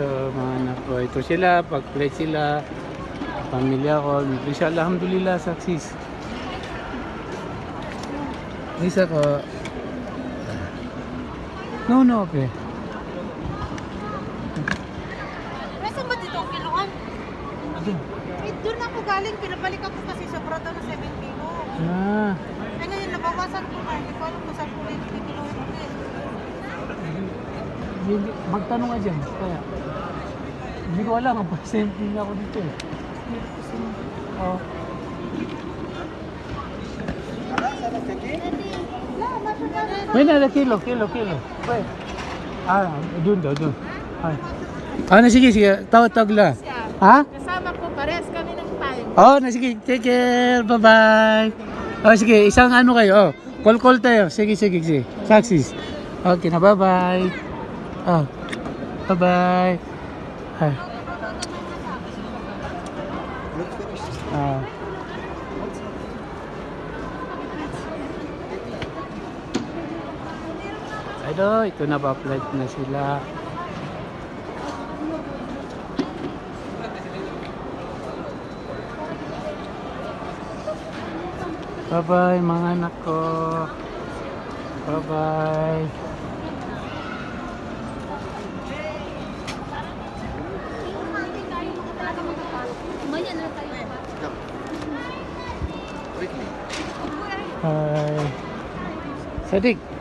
mga anak ko. Ito sila, pag-play sila. Pamilya ko. Insya alhamdulillah, success. Isa ko. No, okay. Nasa ba dito ang kiluan? Doon ako galing, pinabalik ako kasi sobra daw na 7 kilo. Ah, Ay ngayon, nabawasan ko na. Hindi ko alam kung saan ko ulit kiluan ko eh. magtanong ka dyan. Kaya, hindi ko alam. Ang percentage ako dito eh. Oh. May nada kilo. Wait. Doon. Ay. Sige. Tawag lang. Ha? Kasama ko, parehas kami ng time. Sige. Take care. Bye-bye. Sige. Isang ano kayo. Call tayo. Sige. Success. Okay na. Bye-bye. Bye-bye. Ito na pa-flight na sila. Bye-bye mga anak ko. Bye-bye. Hi. Sadik.